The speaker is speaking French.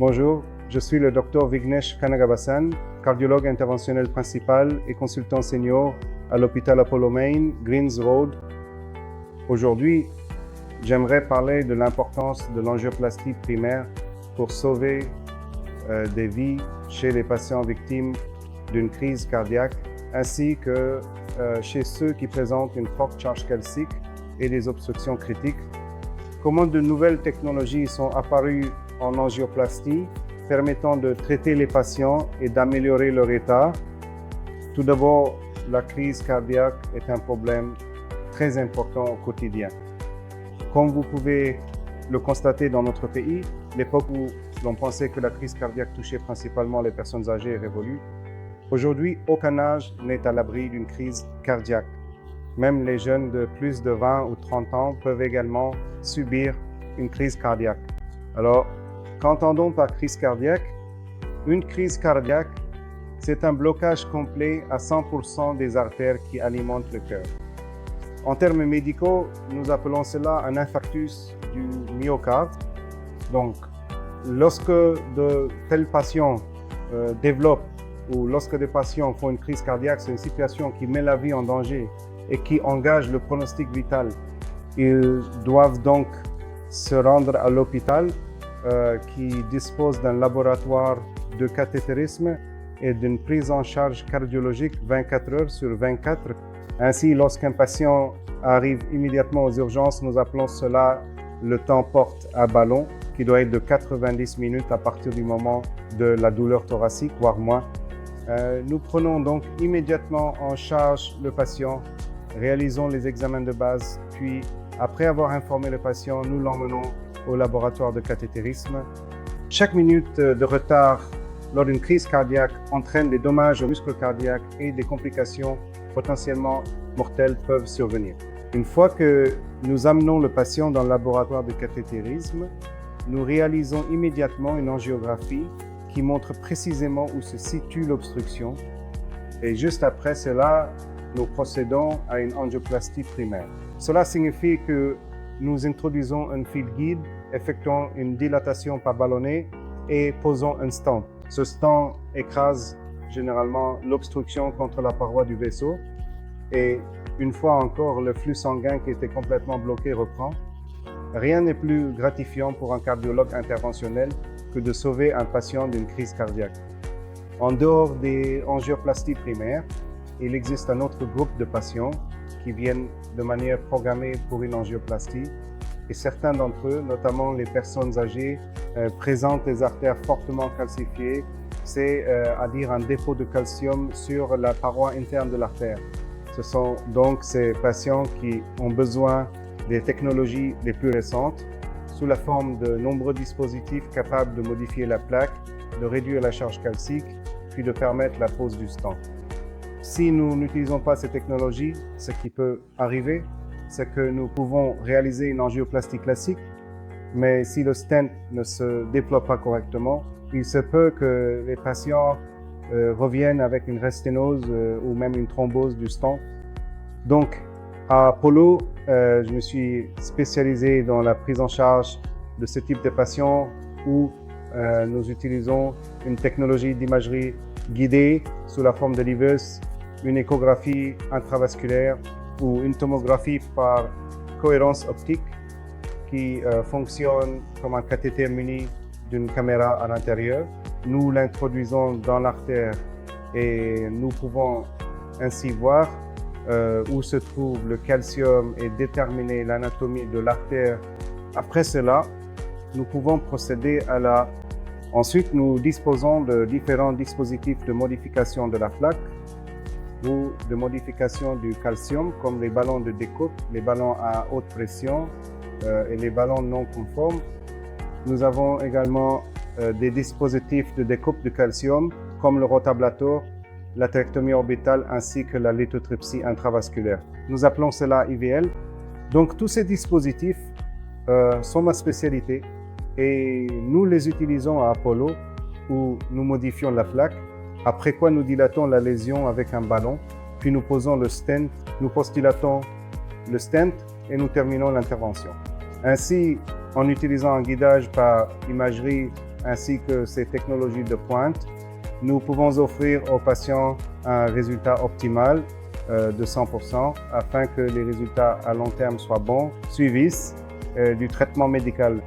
Bonjour, je suis le Dr Vignesh Kannagabasan, cardiologue interventionnel principal et consultant senior à l'hôpital Apollo Main, Greens Road. Aujourd'hui, j'aimerais parler de l'importance de l'angioplastie primaire pour sauver des vies chez les patients victimes d'une crise cardiaque, ainsi que chez ceux qui présentent une forte charge calcique et des obstructions critiques. Comment de nouvelles technologies sont apparues en angioplastie, permettant de traiter les patients et d'améliorer leur état. Tout d'abord, la crise cardiaque est un problème très important au quotidien. Comme vous pouvez le constater dans notre pays, l'époque où l'on pensait que la crise cardiaque touchait principalement les personnes âgées est révolue. Aujourd'hui, aucun âge n'est à l'abri d'une crise cardiaque. Même les jeunes de plus de 20 ou 30 ans peuvent également subir une crise cardiaque. Alors, qu'entendons par crise cardiaque? Une crise cardiaque, c'est un blocage complet à 100% des artères qui alimentent le cœur. En termes médicaux, nous appelons cela un infarctus du myocarde. Donc, lorsque de tels patients développent ou lorsque des patients font une crise cardiaque, c'est une situation qui met la vie en danger et qui engage le pronostic vital. Ils doivent donc se rendre à l'hôpital qui dispose d'un laboratoire de cathétérisme et d'une prise en charge cardiologique 24 heures sur 24. Ainsi, lorsqu'un patient arrive immédiatement aux urgences, nous appelons cela le temps porte à ballon, qui doit être de 90 minutes à partir du moment de la douleur thoracique, voire moins. Nous prenons donc immédiatement en charge le patient, réalisons les examens de base, puis après avoir informé le patient, nous l'emmenons au laboratoire de cathétérisme. Chaque minute de retard lors d'une crise cardiaque entraîne des dommages aux muscles cardiaques et des complications potentiellement mortelles peuvent survenir. Une fois que nous amenons le patient dans le laboratoire de cathétérisme, nous réalisons immédiatement une angiographie qui montre précisément où se situe l'obstruction. Et juste après cela, nous procédons à une angioplastie primaire. Cela signifie que nous introduisons un fil guide, effectuons une dilatation par ballonnet et posons un stent. Ce stent écrase généralement l'obstruction contre la paroi du vaisseau et une fois encore, le flux sanguin qui était complètement bloqué reprend. Rien n'est plus gratifiant pour un cardiologue interventionnel que de sauver un patient d'une crise cardiaque. En dehors des angioplasties primaires, il existe un autre groupe de patients qui viennent de manière programmée pour une angioplastie et certains d'entre eux, notamment les personnes âgées, présentent des artères fortement calcifiées, c'est-à-dire un dépôt de calcium sur la paroi interne de l'artère. Ce sont donc ces patients qui ont besoin des technologies les plus récentes sous la forme de nombreux dispositifs capables de modifier la plaque, de réduire la charge calcique, puis de permettre la pose du stent. Si nous n'utilisons pas ces technologies, ce qui peut arriver, c'est que nous pouvons réaliser une angioplastie classique, mais si le stent ne se déploie pas correctement, il se peut que les patients reviennent avec une resténose ou même une thrombose du stent. Donc, à Apollo, je me suis spécialisé dans la prise en charge de ce type de patients où nous utilisons une technologie d'imagerie guidée sous la forme de l'IVUS, une échographie intravasculaire ou une tomographie par cohérence optique qui fonctionne comme un cathéter muni d'une caméra à l'intérieur. Nous l'introduisons dans l'artère et nous pouvons ainsi voir où se trouve le calcium et déterminer l'anatomie de l'artère. Après cela, nous pouvons procéder à la... Ensuite, nous disposons de différents dispositifs de modification de la plaque ou de modification du calcium, comme les ballons de découpe, les ballons à haute pression et les ballons non conformes. Nous avons également des dispositifs de découpe de calcium, comme le rotablator, la trachéotomie orbitale ainsi que la lithotripsie intravasculaire. Nous appelons cela IVL. Donc tous ces dispositifs sont ma spécialité et nous les utilisons à Apollo où nous modifions la plaque, après quoi nous dilatons la lésion avec un ballon, puis nous posons le stent, nous postdilatons le stent et nous terminons l'intervention. Ainsi, en utilisant un guidage par imagerie ainsi que ces technologies de pointe, nous pouvons offrir aux patients un résultat optimal de 100% afin que les résultats à long terme soient bons, suivissent du traitement médical.